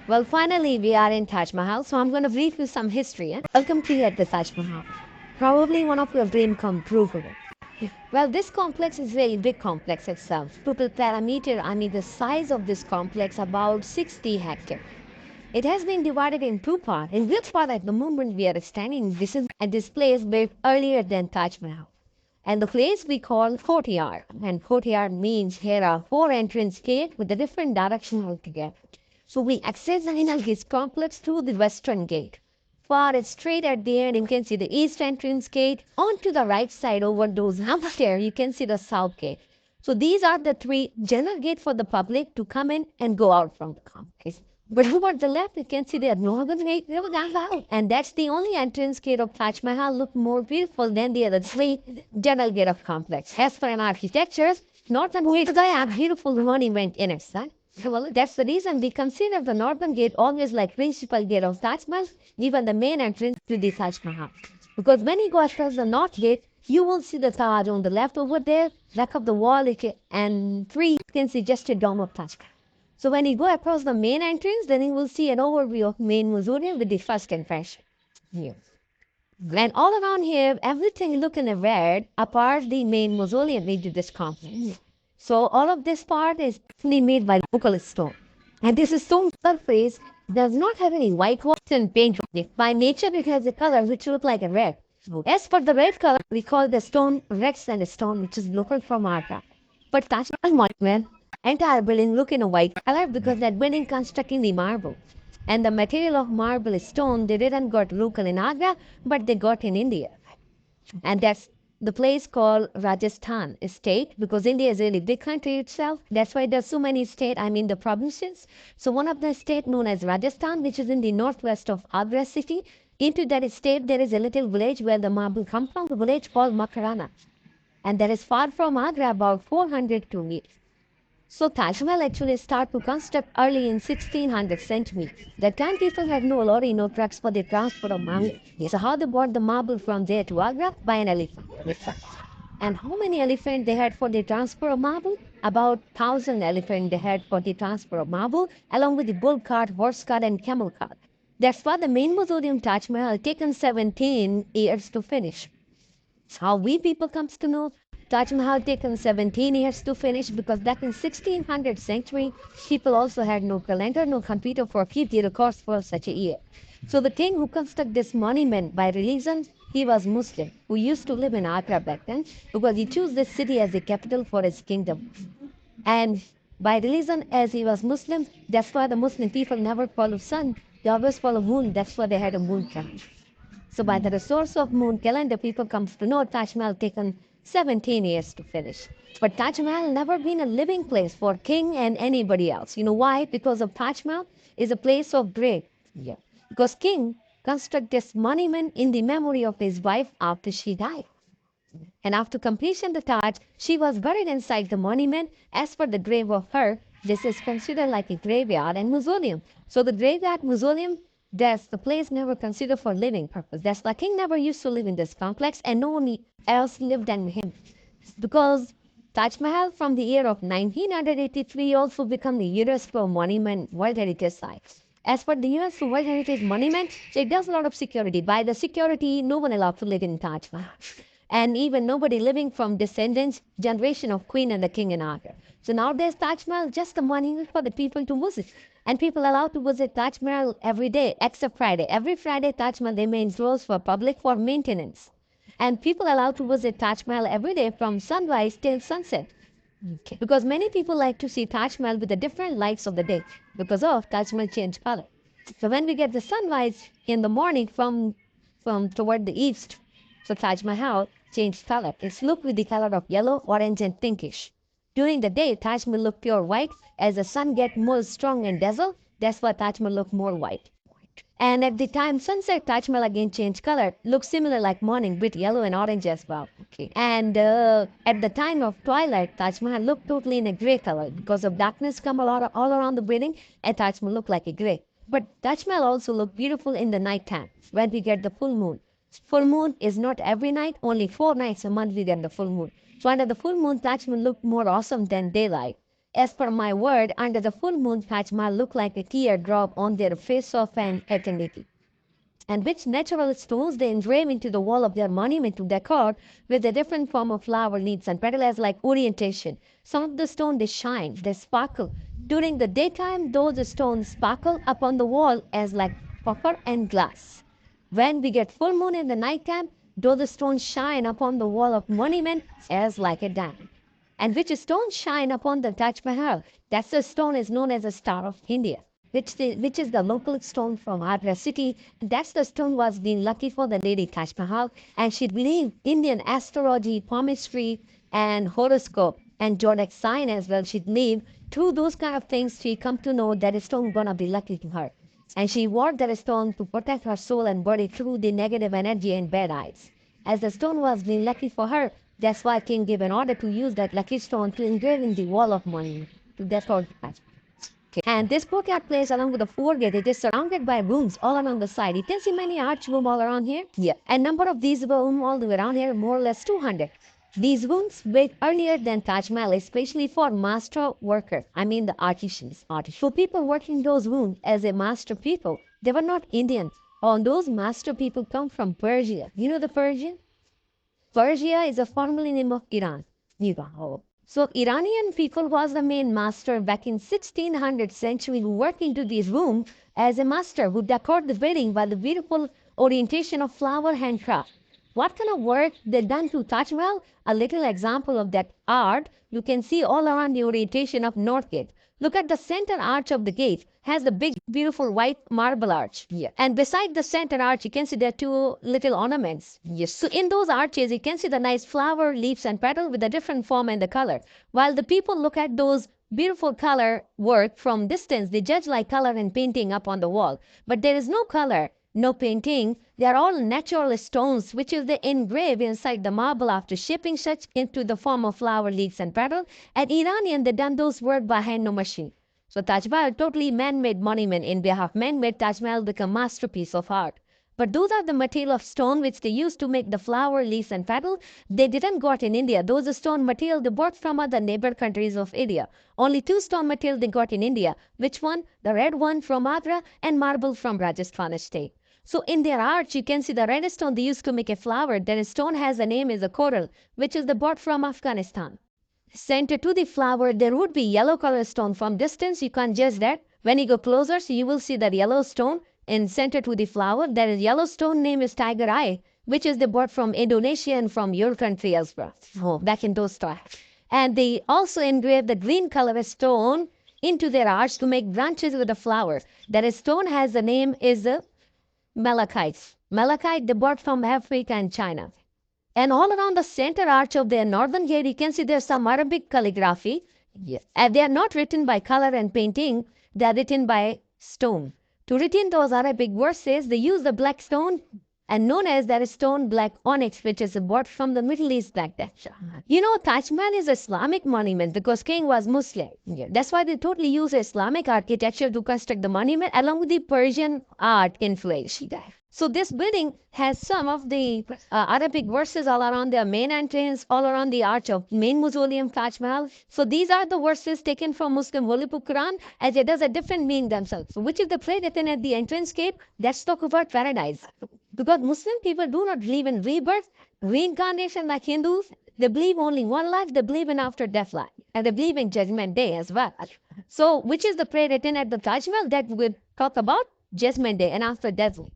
Well, finally, we are in Taj Mahal, so I'm going to brief you some history. Welcome to you at the Taj Mahal. Probably one of your dream come true for it. Well, this complex is very big complex itself. Total parameter, I mean the size of this complex, about 60 hectares. It has been divided in two parts. In which part at the moment we are standing, this is at this place built earlier than Taj Mahal. And the place we call courtyard. And courtyard means here are four entrance gates with a different direction altogether. So we access the inner gate complex through the western gate. Far straight at the end, you can see the east entrance gate. On to the right side over those upstairs, you can see the south gate. So these are the three general gates for the public to come in and go out from the complex. But over the left, you can see the northern gate, and that's the only entrance gate of Taj Mahal. Look more beautiful than the other three general gate of complex. As for an architecture, northern gate is a beautiful monument in itself. Well, that's the reason we consider the northern gate always like principal gate of Taj Mahal, even the main entrance to the Taj Mahal. Because when you go across the north gate, you will see the Taj on the left over there, back of the wall, and three, you can see just a dome of Taj Mahal. So when you go across the main entrance, then you will see an overview of main mausoleum with the first impression. Here. And all around here, everything look in a red, apart the main mausoleum into this complex. So all of this part is actually made by local stone. And this stone surface does not have any whitewash and paint on it. By nature, it has a color which looks like a red. As for the red color, we call the stone red sandstone, which is local from Agra. But Taj Mahal monument, entire building look in a white color because that building constructing the marble. And the material of marble is stone. They didn't got local in Agra, but they got in India. And that's the place called Rajasthan state because India is a really big country itself. That's why there's so many states, I mean the provinces. So one of the state known as Rajasthan, which is in the northwest of Agra city, into that state there is a little village where the marble comes from, the village called Makarana. And that is far from Agra, about 400 kilometers. So Taj Mahal actually started to construct early in 1600 century. That time people had no lorry, no trucks for the transport of marble. So how they brought the marble from there to Agra? By an elephant. And how many elephants they had for the transfer of marble? About 1,000 elephants they had for the transfer of marble, along with the bull cart, horse cart, and camel cart. That's why the main mausoleum Taj Mahal taken 17 years to finish. How we people comes to know Taj Mahal taken 17 years to finish because back in 1600 century, people also had no calendar, no computer for keep the records for such a year. So the king who constructed this monument by religion, he was Muslim, who used to live in Agra back then because he chose this city as the capital for his kingdom. And by religion, as he was Muslim, that's why the Muslim people never follow sun. They always follow moon. That's why they had a moon calendar. So by the resource of moon calendar, people comes to know Taj Mahal taken 17 years to finish. But Taj Mahal never been a living place for king and anybody else. You know why? Because of Taj Mahal is a place of grave. Yeah. Because king construct this monument in the memory of his wife after she died. And after completion the Taj, she was buried inside the monument. As for the grave of her, this is considered like a graveyard and mausoleum. So the graveyard mausoleum, that's the place never considered for living purpose. That's the king never used to live in this complex and no one else lived than him. Because Taj Mahal from the year of 1983 also become the UNESCO Monument World Heritage Site. As for the UNESCO World Heritage Monument, it does a lot of security. By the security, no one allowed to live in Taj Mahal. And even nobody living from descendants, generation of queen and the king in Agra. So nowadays Taj Mahal just a monument for the people to visit. And people allowed to visit Taj Mahal every day except Friday. Every Friday Taj Mahal remains closed for public for maintenance. And people allowed to visit Taj Mahal every day from sunrise till sunset. Okay. Because many people like to see Taj Mahal with the different lights of the day because of Taj Mahal change color. So when we get the sunrise in the morning from toward the east, so Taj Mahal changed color. It's look with the color of yellow, orange, and pinkish. During the day, Taj Mahal look pure white. As the sun get more strong and dazzle, that's why Taj Mahal look more white. And at the time sunset, Taj Mahal again changed color. Looks similar like morning with yellow and orange as well. Okay. And at the time of twilight, Taj Mahal looked totally in a gray color because of darkness come all around the building, and Taj Mahal looked like a gray. But Taj Mahal also look beautiful in the night time when we get the full moon. Full moon is not every night, only 4 nights a month we get the full moon. So under the full moon, Taj Mahal look more awesome than daylight. As per my word, under the full moon, Taj Mahal look like a teardrop on their face of an eternity, and which natural stones they engrave into the wall of their monument to decor with a different form of flower, leaves, and petal as like orientation. Some of the stones they shine, they sparkle. During the daytime, those stones sparkle upon the wall as like copper and glass. When we get full moon in the night time, those stones shine upon the wall of monument as like a diamond. And which stone shine upon the Taj Mahal? That's the stone is known as a Star of India, which is the local stone from Agra city. That's the stone was being lucky for the lady Taj Mahal, and she believed Indian astrology, palmistry, and horoscope and zodiac sign as well. She believed through those kind of things she come to know that a stone gonna be lucky to her, and she wore that stone to protect her soul and body through the negative energy and bad eyes. As the stone was being lucky for her, that's why king gave an order to use that lucky stone to engrave in the wall of monument to decor the Taj. And this courtyard place along with the four gate, it is surrounded by rooms all along the side. You can see many arch rooms all around here. Yeah. And number of these rooms all the way around here, more or less 200. These rooms built earlier than Taj Mahal, especially for master worker. I mean the artisans. So people working those rooms as a master people, they were not Indian. All those master people come from Persia. You know the Persian? Persia is a formal name of Iran. Iran. So Iranian people was the main master back in 1600th century who worked into this room as a master who decorated the building by the beautiful orientation of flower handcraft. What kind of work they done to Taj Mahal? A little example of that art you can see all around the orientation of North Gate. Look at the center arch of the gate has the big beautiful white marble arch. Yeah. And beside the center arch you can see there are two little ornaments. Yes. So in those arches you can see the nice flower, leaves and petal with a different form and the color. While the people look at those beautiful color work from distance, they judge like color and painting up on the wall. But there is no color, no painting. They are all natural stones which is the engrave inside the marble after shaping such into the form of flower, leaves and petal. And Iranian they done those work by hand, no machine. So Taj Mahal totally man-made monument. In behalf man-made, Taj Mahal become masterpiece of art. But those are the material of stone which they used to make the flower, leaves and petal. They didn't got in India. Those are stone material they bought from other neighbor countries of India. Only two stone material they got in India. Which one? The red one from Agra and marble from Rajasthan state. So in their arch, you can see the red stone they used to make a flower. That stone has a name is a coral, which is the bought from Afghanistan. Center to the flower, there would be yellow color stone. From distance, you can't judge that. When you go closer, so you will see that yellow stone in center to the flower. That is yellow stone name is tiger eye, which is the bought from Indonesia and from your country as well. Oh, back in those times. And they also engrave the green color stone into their arch to make branches with the flower. That stone has the name is malachite. Malachite they bought from Africa and China. And all around the center arch of their northern gate, you can see there's some Arabic calligraphy. Yes. And they are not written by color and painting, they are written by stone. To written those Arabic verses, they use the black stone and known as that stone black onyx, which is bought from the Middle East back then. You know, Taj Mahal is Islamic monument because king was Muslim. Yeah. That's why they totally use Islamic architecture to construct the monument along with the Persian art influence. So this building has some of the Arabic verses all around their main entrance, all around the arch of main mausoleum Taj Mahal. So these are the verses taken from Muslim Holy Book Quran as it does a different meaning themselves. So which is the play written at the entrance gate? That's talk about paradise. Because Muslim people do not believe in rebirth, reincarnation like Hindus. They believe only one life, they believe in after death life. And they believe in judgment day as well. So which is the prayer written at the Taj Mahal that we talk about? Judgment day and after death life.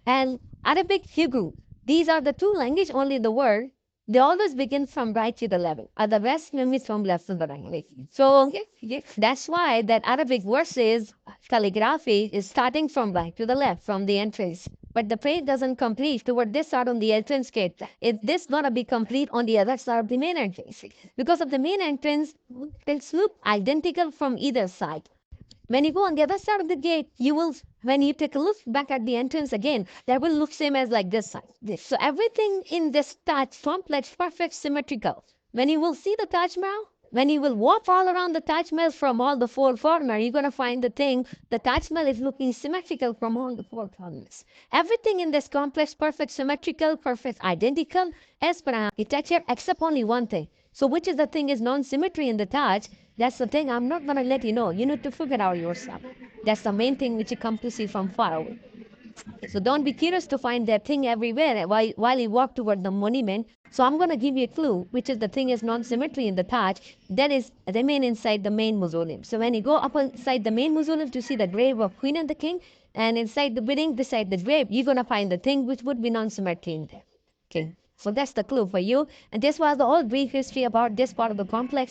And Arabic, Hebrew. These are the two languages only in the world. They always begin from right to the left. The rest means from left to the right. So that's why that Arabic verses calligraphy is starting from right to the left from the entrance. But the prayer doesn't complete toward this side on the entrance gate. If this gonna be complete on the other side of the main entrance. Because of the main entrance, it looks identical from either side. When you go on the other side of the gate, you will, when you take a look back at the entrance again, that will look same as like this side. So everything in this Taj complex, perfect, symmetrical. When you will see the Taj Mahal, When you will walk all around the Taj Mahal from all the four corners, you're going to find the Taj Mahal is looking symmetrical from all the four corners. Everything in this complex, perfect symmetrical, perfect identical as per architecture, except only one thing. So which is the thing is non-symmetry in the Taj? That's the thing I'm not going to let you know. You need to figure out yourself. That's the main thing which you come to see from far away. So don't be curious to find that thing everywhere while you walk toward the monument. So I'm going to give you a clue, which is the thing is non-symmetry in the Taj. That is remain inside the main mausoleum. So when you go up inside the main mausoleum to see the grave of Queen and the King, and inside the building, beside the grave, you're going to find the thing which would be non-symmetry in there. Okay. So that's the clue for you. And this was the whole brief history about this part of the complex.